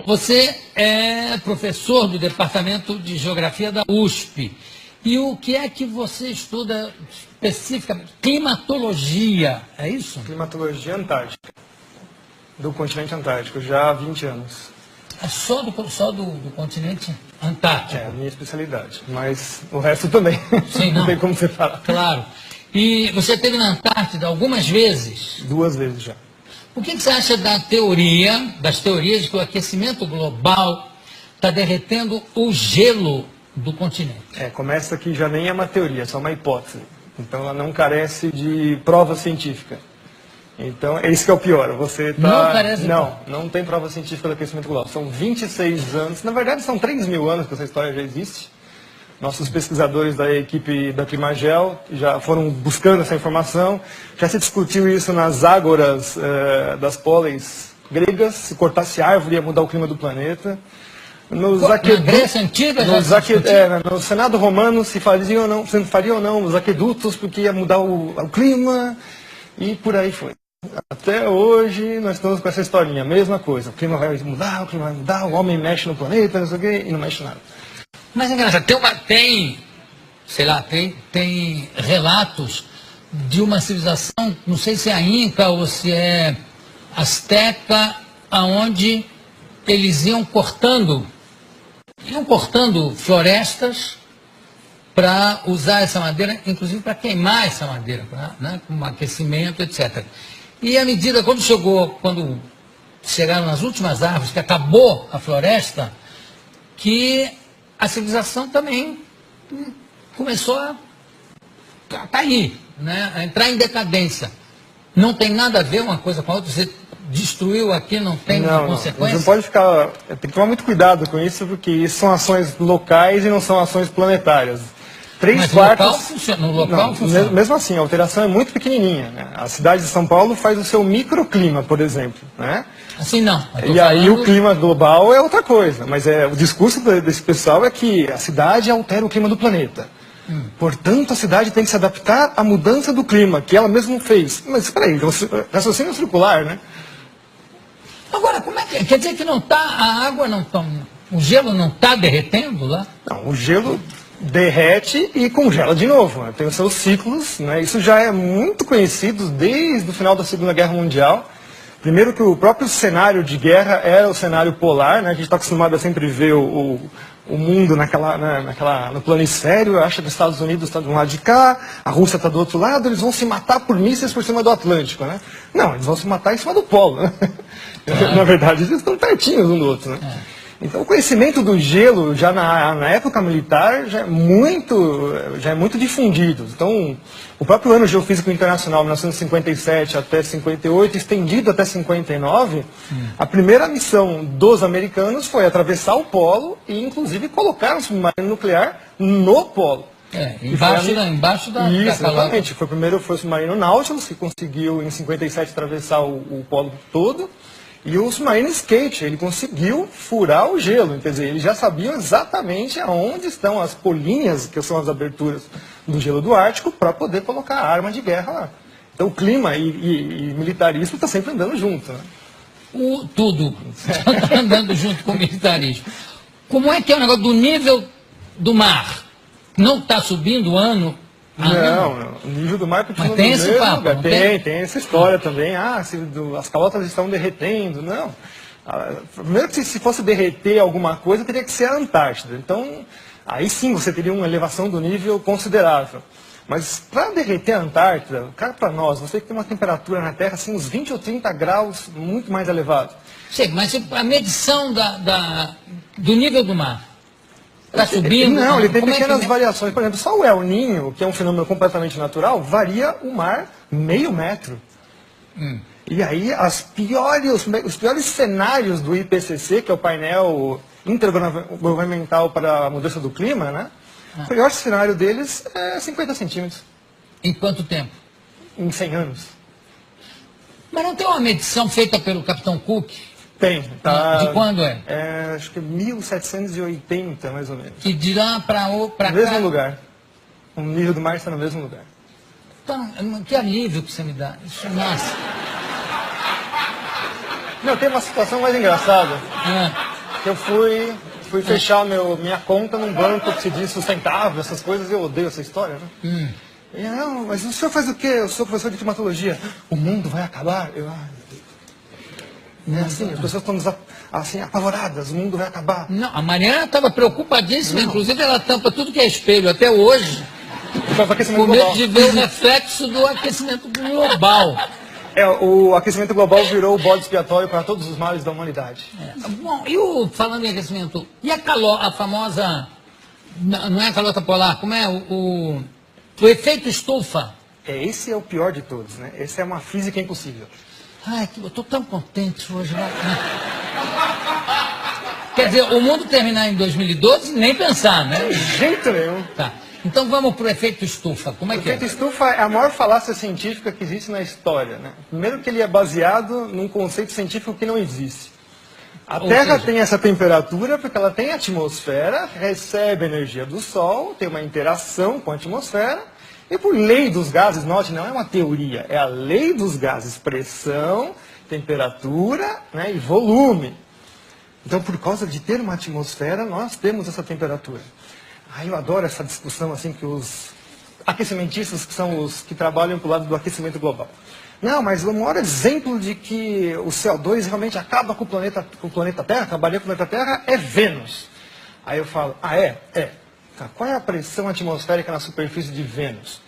Você é professor do Departamento de Geografia da USP. E o que é que você estuda especificamente? Climatologia, é isso? Climatologia antártica, do continente antártico, já há 20 anos. É só do continente antártico? É a minha especialidade, mas o resto também. Sim, não tem como separar. Claro. E você esteve na Antártida algumas vezes? 2 vezes já. O que você acha das teorias de que o aquecimento global está derretendo o gelo do continente? Começa que já nem é uma teoria, é só uma hipótese. Então ela não carece de prova científica. Então é isso que é o pior. Você tá... Não carece de prova? Não tem prova científica do aquecimento global. São 26 anos, na verdade são 3.000 anos que essa história já existe. Nossos pesquisadores da equipe da Climagel já foram buscando essa informação. Já se discutiu isso nas ágoras das póleis gregas. Se cortasse árvore ia mudar o clima do planeta. Na Grécia Antiga no Senado Romano se faria ou não os aquedutos porque ia mudar o clima e por aí foi. Até hoje nós estamos com essa historinha, mesma coisa. O clima vai mudar, o homem mexe no planeta, não sei o quê, e não mexe nada. Mas é engraçado, tem relatos de uma civilização, não sei se é a Inca ou se é Azteca, aonde eles iam cortando florestas para usar essa madeira, inclusive para queimar essa madeira, com aquecimento, etc. E à medida, quando chegaram nas últimas árvores, que acabou a floresta, que a civilização também começou a cair, a entrar em decadência. Não tem nada a ver uma coisa com a outra. Você destruiu aqui, não tem uma consequência? Você pode tem que tomar muito cuidado com isso, porque isso são ações locais e não são ações planetárias. Mas no local funciona. Mesmo assim, a alteração é muito pequenininha. A cidade de São Paulo faz o seu microclima, por exemplo. Assim não. E aí o clima global é outra coisa. Mas o discurso desse pessoal é que a cidade altera o clima do planeta. Portanto, a cidade tem que se adaptar à mudança do clima, que ela mesma fez. Mas espera aí, raciocínio circular, né? Agora, como é que quer dizer que o gelo não está derretendo lá? Não, o gelo derrete e congela de novo. Tem os seus ciclos, Isso já é muito conhecido desde o final da Segunda Guerra Mundial. Primeiro que o próprio cenário de guerra era o cenário polar, A gente está acostumado a sempre ver o mundo no planisfério. Acha que os Estados Unidos estão de um lado de cá, a Rússia está do outro lado, eles vão se matar por mísseis por cima do Atlântico, Não, eles vão se matar em cima do polo, Na verdade, eles estão pertinhos um do outro, Então, o conhecimento do gelo, já na época militar, já é muito difundido. Então, o próprio Ano Geofísico Internacional, 1957 até 58, estendido até 59, a primeira missão dos americanos foi atravessar o polo e, inclusive, colocar um submarino nuclear no polo. Embaixo da exatamente. Foi o submarino Nautilus, que conseguiu, em 57, atravessar o polo todo. E o submarino Skate, ele conseguiu furar o gelo, quer dizer, eles já sabiam exatamente aonde estão as polinhas, que são as aberturas do gelo do Ártico, para poder colocar a arma de guerra lá. Então o clima e militarismo está sempre andando junto. Tudo está andando junto com o militarismo. Como é que é o negócio do nível do mar? Não está subindo o ano? Não, o nível do mar continua no mesmo lugar. Tem essa história também. As calotas estão derretendo. Não. Primeiro que se fosse derreter alguma coisa, teria que ser a Antártida. Então, aí sim você teria uma elevação do nível considerável. Mas para derreter a Antártida, para nós, você tem uma temperatura na Terra assim, uns 20 ou 30 graus muito mais elevado. Sei, mas a medição do nível do mar está subindo? Não, ele tem pequenas variações. Por exemplo, só o El Niño, que é um fenômeno completamente natural, varia o mar meio metro. E aí os piores cenários do IPCC, que é o painel intergovernamental para a mudança do clima, o pior cenário deles é 50 centímetros. Em quanto tempo? Em 100 anos. Mas não tem uma medição feita pelo Capitão Cook? Tem. De quando é? Acho que é 1780, mais ou menos. E de lá para cá? No mesmo lugar. O nível do mar está no mesmo lugar. Então, que alívio que você me dá. Isso, nossa. Não, tem uma situação mais engraçada. Ah, Que eu fui fechar minha conta num banco que se diz sustentável, essas coisas, eu odeio essa história, né? E, não, mas o senhor faz o quê? Eu sou professor de climatologia. O mundo vai acabar? Eu, assim, as pessoas estão assim, apavoradas, o mundo vai acabar. não, a Mariana estava preocupadíssima, inclusive ela tampa tudo que é espelho até hoje, Por causa do aquecimento com medo global. de ver o reflexo do aquecimento global. O aquecimento global virou o bode expiatório para todos os males da humanidade. Bom, falando em aquecimento, e a famosa, não é a calota polar, como é o efeito estufa? Esse é o pior de todos, né? Essa é uma física impossível. Ai, eu estou tão contente hoje. Quer dizer, o mundo terminar em 2012, nem pensar, né? De jeito nenhum. Tá. Então vamos para o efeito estufa. Como é O que é? efeito estufa é a maior falácia científica que existe na história, né? Primeiro que ele é baseado num conceito científico que não existe. A Terra tem essa temperatura porque ela tem atmosfera, recebe energia do Sol, tem uma interação com a atmosfera, e por lei dos gases, note, não é uma teoria, é a lei dos gases, pressão, temperatura, né, e volume. Então, por causa de ter uma atmosfera, nós temos essa temperatura. Eu adoro essa discussão assim que os aquecimentistas, que são os que trabalham para o lado do aquecimento global. Não, mas o maior exemplo de que o CO2 realmente acaba com o planeta Terra, acabaria com o planeta Terra, é Vênus. Aí eu falo, é? Tá, qual é a pressão atmosférica na superfície de Vênus?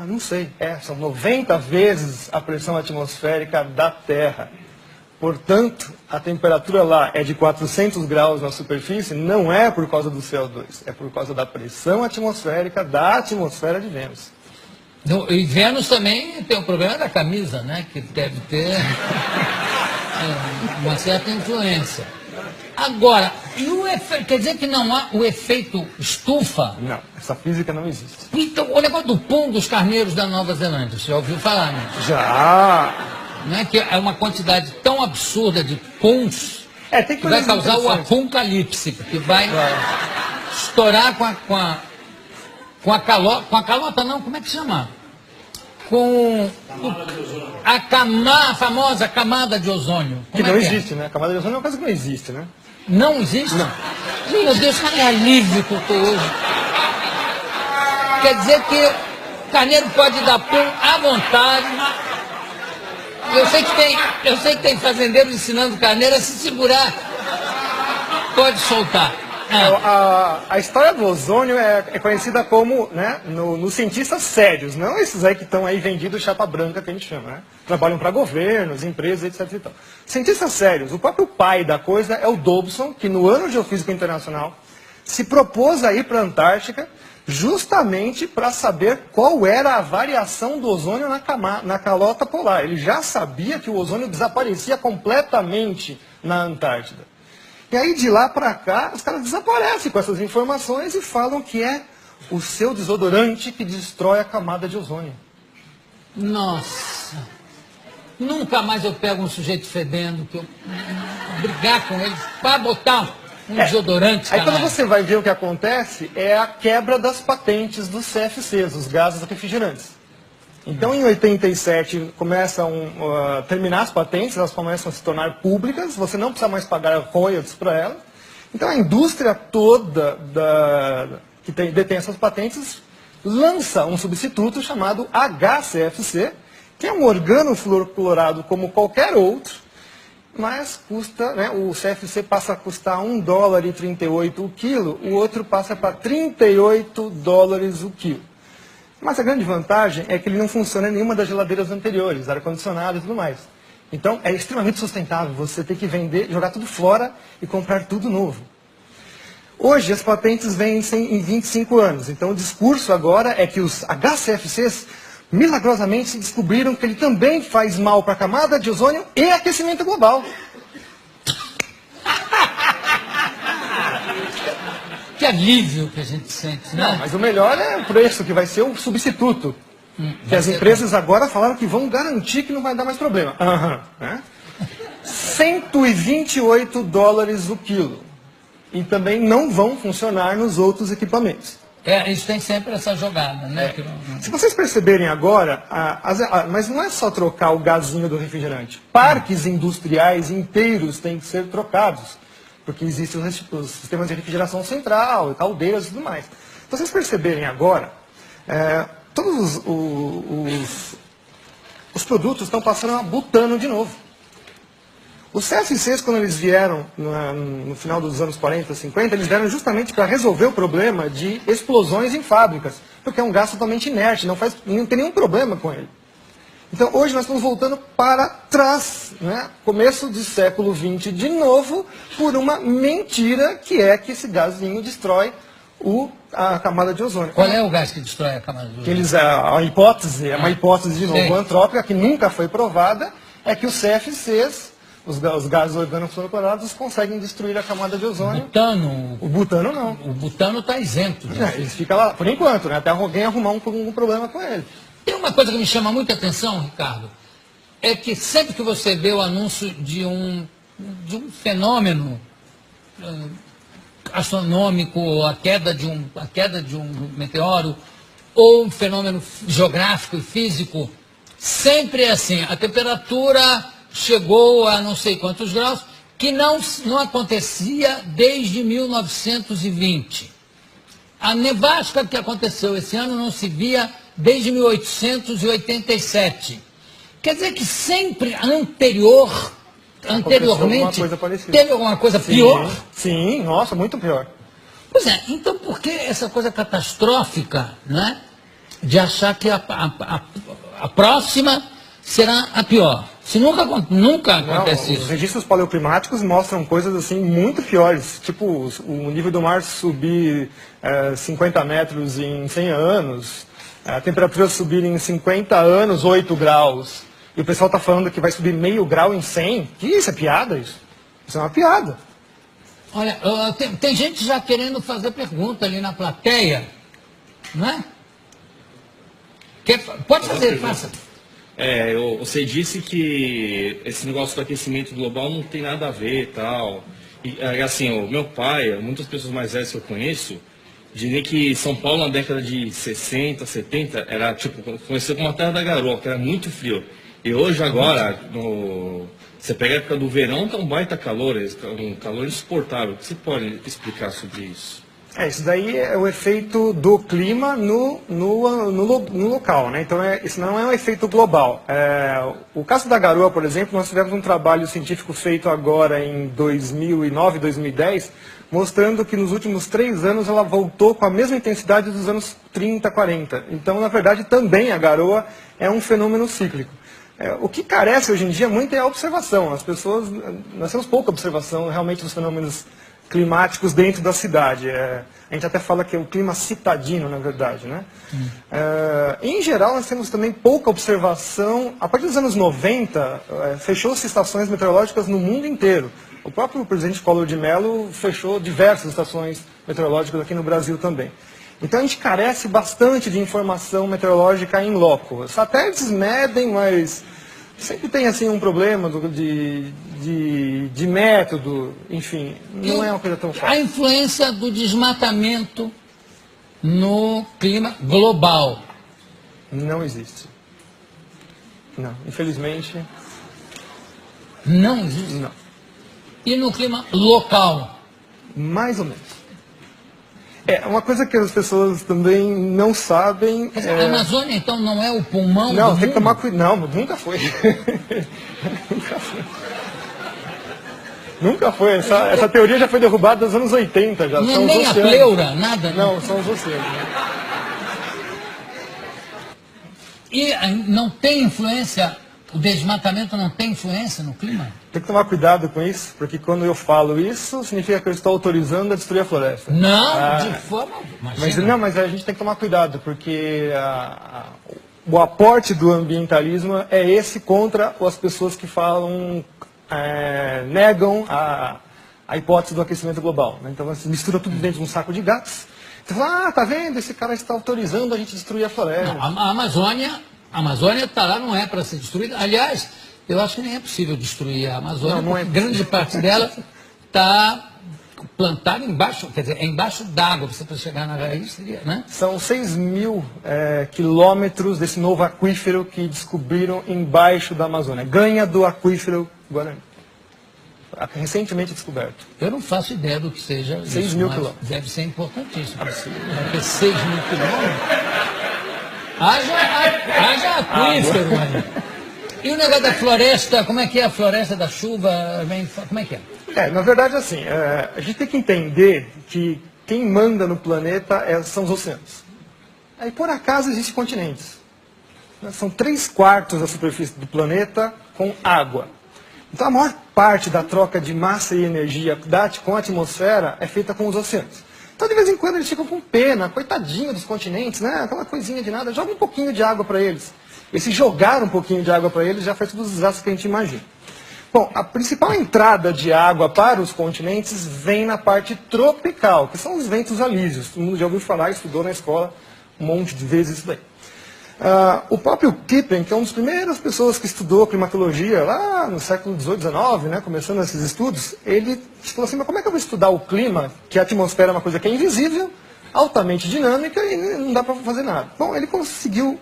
Não sei. São 90 vezes a pressão atmosférica da Terra. Portanto, a temperatura lá é de 400 graus na superfície, não é por causa do CO2, é por causa da pressão atmosférica da atmosfera de Vênus. E Vênus também tem o problema da camisa, né? Que deve ter uma certa influência. Agora, e o efeito, quer dizer que não há o efeito estufa? Não, essa física não existe. Então, o negócio do pum dos carneiros da Nova Zelândia, você já ouviu falar, né? Já! Não é que é uma quantidade tão absurda de puns Tem que vai causar o apocalipse, que vai estourar com a calota não, como é que chama? Com a famosa camada de ozônio. Que não existe, né? A camada de ozônio é uma coisa que não existe, né? Não existe? Não. Meu Deus, que alívio que eu estou hoje. Quer dizer que o carneiro pode dar pum à vontade. Eu sei que tem fazendeiros ensinando o carneiro a se segurar. Pode soltar. A história do ozônio é conhecida como, né, nos cientistas sérios, não esses aí que estão aí vendidos chapa branca, que a gente chama, né? Trabalham para governos, empresas, etc. E tal. Cientistas sérios, o próprio pai da coisa é o Dobson, que no ano de Geofísica Internacional se propôs a ir para a Antártica justamente para saber qual era a variação do ozônio na calota polar. Ele já sabia que o ozônio desaparecia completamente na Antártida. E aí, de lá para cá, os caras desaparecem com essas informações e falam que é o seu desodorante que destrói a camada de ozônio. Nossa! Nunca mais eu pego um sujeito fedendo, que eu brigar com ele para botar um desodorante. Aí quando você vai ver o que acontece, é a quebra das patentes dos CFCs, os gases refrigerantes. Então, em 87, começam a terminar as patentes, elas começam a se tornar públicas, você não precisa mais pagar royalties para elas. Então, a indústria toda que detém essas patentes lança um substituto chamado HCFC, que é um organofluorclorado como qualquer outro, mas custa, né, o CFC passa a custar $1,38 o quilo, o outro passa para $38 o quilo. Mas a grande vantagem é que ele não funciona em nenhuma das geladeiras anteriores, ar-condicionado e tudo mais. Então, é extremamente sustentável. Você tem que vender, jogar tudo fora e comprar tudo novo. Hoje, as patentes vencem em 25 anos. Então, o discurso agora é que os HCFCs, milagrosamente, descobriram que ele também faz mal para a camada de ozônio e aquecimento global. Que alívio que a gente sente, né? Não, mas o melhor é o preço, que vai ser o substituto. Que as empresas agora falaram que vão garantir que não vai dar mais problema. Né? $128 o quilo. E também não vão funcionar nos outros equipamentos. Isso tem sempre essa jogada, né? Se vocês perceberem agora, mas não é só trocar o gazinho do refrigerante. Parques industriais inteiros têm que ser trocados, porque existem os sistemas de refrigeração central, caldeiras e tudo mais. Se vocês perceberem agora, todos os produtos estão passando a butano de novo. Os CFCs, quando eles vieram no final dos anos 40, 50, eles vieram justamente para resolver o problema de explosões em fábricas, porque é um gás totalmente inerte, não tem nenhum problema com ele. Então, hoje nós estamos voltando para trás, né? Começo do século XX de novo, por uma mentira que é que esse gazinho destrói a camada de ozônio. Qual é o gás que destrói a camada de ozônio? A hipótese, é uma hipótese de novo antrópica, que nunca foi provada, é que os CFCs, os gases organofluorocorados, conseguem destruir a camada de ozônio. O butano não. O butano está isento. Ele fica lá, por enquanto, né? Até alguém arrumar um problema com ele. Tem uma coisa que me chama muita atenção, Ricardo, é que sempre que você vê o anúncio de um fenômeno astronômico, a queda de um meteoro, ou um fenômeno geográfico e físico, sempre é assim, a temperatura chegou a não sei quantos graus, que não acontecia desde 1920. A nevasca que aconteceu esse ano não se via desde 1887. Quer dizer que sempre anteriormente, teve alguma coisa pior? Sim, nossa, muito pior. Pois é, então por que essa coisa catastrófica, né, de achar que a próxima será a pior? Se nunca acontece isso. Os registros paleoclimáticos mostram coisas assim muito piores, tipo o nível do mar subir 50 metros em 100 anos, a temperatura subir em 50 anos 8 graus, e o pessoal está falando que vai subir meio grau em 100. Que isso, é piada isso? Isso é uma piada. Olha, tem gente já querendo fazer pergunta ali na plateia, não é? Pode fazer, faça. Você disse que esse negócio do aquecimento global não tem nada a ver e tal. E, assim, o meu pai, muitas pessoas mais velhas que eu conheço, dizem que São Paulo na década de 60, 70, era tipo, conhecido como a terra da garoa, que era muito frio. E hoje agora, você pega a época do verão, tá um baita calor, um calor insuportável. O que você pode explicar sobre isso? Isso daí é o efeito do clima no local, né? Então, isso não é um efeito global. O caso da garoa, por exemplo, nós tivemos um trabalho científico feito agora em 2009, 2010, mostrando que nos últimos 3 anos ela voltou com a mesma intensidade dos anos 30, 40. Então, na verdade, também a garoa é um fenômeno cíclico. O que carece hoje em dia muito é a observação. Nós temos pouca observação realmente dos fenômenos climáticos dentro da cidade. A gente até fala que é o clima citadino, na verdade, né? Em geral, nós temos também pouca observação. A partir dos anos 90, fechou-se estações meteorológicas no mundo inteiro. O próprio presidente Collor de Mello fechou diversas estações meteorológicas aqui no Brasil também. Então, a gente carece bastante de informação meteorológica em loco. Satélites medem, mas sempre tem assim um problema de método, enfim, não é uma coisa tão fácil. A influência do desmatamento no clima global? Não existe. Não, infelizmente. Não existe? Não. E no clima local? Mais ou menos. Uma coisa que as pessoas também não sabem... A Amazônia, então, não é o pulmão Não, do tem mundo? que tomar cuidado. Não, nunca foi. Nunca foi. Nunca foi. Essa teoria já foi derrubada nos anos 80. Já. Não são é nem a pleura, nada? Não, são os oceanos. E não tem influência, o desmatamento não tem influência no clima? Tem que tomar cuidado com isso, porque quando eu falo isso, significa que eu estou autorizando a destruir a floresta. Não, de forma... Mas a gente tem que tomar cuidado, porque o aporte do ambientalismo é esse contra as pessoas que falam, negam a hipótese do aquecimento global. Né? Então você mistura tudo dentro de um saco de gatos. Você fala, tá vendo? Esse cara está autorizando a gente destruir a floresta. Não, a Amazônia está lá, não é para ser destruída. Aliás, eu acho que nem é possível destruir a Amazônia, não é porque grande parte dela está plantado embaixo, quer dizer, é embaixo d'água, você para chegar na raiz, seria, né? São 6.000 quilômetros desse novo aquífero que descobriram embaixo da Amazônia. Ganha do aquífero Guarani. Recentemente descoberto. Eu não faço ideia do que seja 6.000 mas quilômetros. deve ser importantíssimo. Porque 6.000 quilômetros. Haja aquífero, aí. E o negócio da floresta, como é que é a floresta da chuva? Como é que é? Na verdade, assim, a gente tem que entender que quem manda no planeta são os oceanos. Aí, por acaso, existem continentes. São 3/4 da superfície do planeta com água. Então, a maior parte da troca de massa e energia com a atmosfera é feita com os oceanos. Então, de vez em quando, eles ficam com pena, coitadinho dos continentes, né? Aquela coisinha de nada, joga um pouquinho de água para eles. E se jogar um pouquinho de água para eles, já faz todos os desastres que a gente imagina. Bom, a principal entrada de água para os continentes vem na parte tropical, que são os ventos alísios. Todo mundo já ouviu falar, estudou na escola um monte de vezes isso daí. O próprio Kippen, que é uma das primeiras pessoas que estudou climatologia lá no século XVIII, XIX, né, começando esses estudos, ele falou assim, mas como é que eu vou estudar o clima, que a atmosfera é uma coisa que é invisível, altamente dinâmica e não dá para fazer nada? Bom, ele conseguiu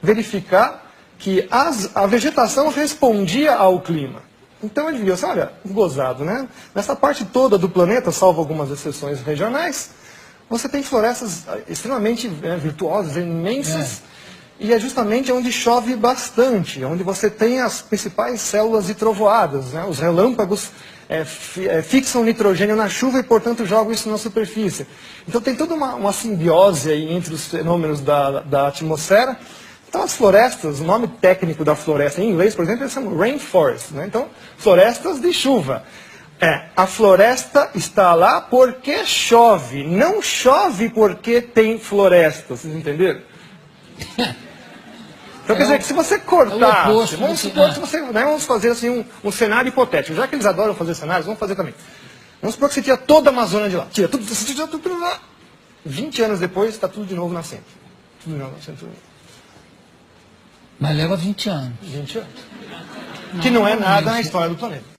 verificar que a vegetação respondia ao clima. Então ele viu assim, olha, gozado, né? Nessa parte toda do planeta, salvo algumas exceções regionais, você tem florestas extremamente virtuosas, imensas, e é justamente onde chove bastante, onde você tem as principais células de trovoadas, né? Os relâmpagos fixam nitrogênio na chuva e, portanto, jogam isso na superfície. Então tem toda uma simbiose aí entre os fenômenos da atmosfera. Então as florestas, o nome técnico da floresta em inglês, por exemplo, eles chamam rainforest, né? Então, florestas de chuva. A floresta está lá porque chove, não chove porque tem floresta, vocês entenderam? Então quer dizer que se você cortar, vamos supor que você, né, vamos fazer assim um cenário hipotético, já que eles adoram fazer cenários, vamos fazer também. Vamos supor que você tira toda a Amazônia de lá, tira tudo lá, 20 anos depois está tudo de novo nascendo. Tudo de novo nascendo. Mas leva 20 anos. 20 anos. Que não é nada na história do planeta.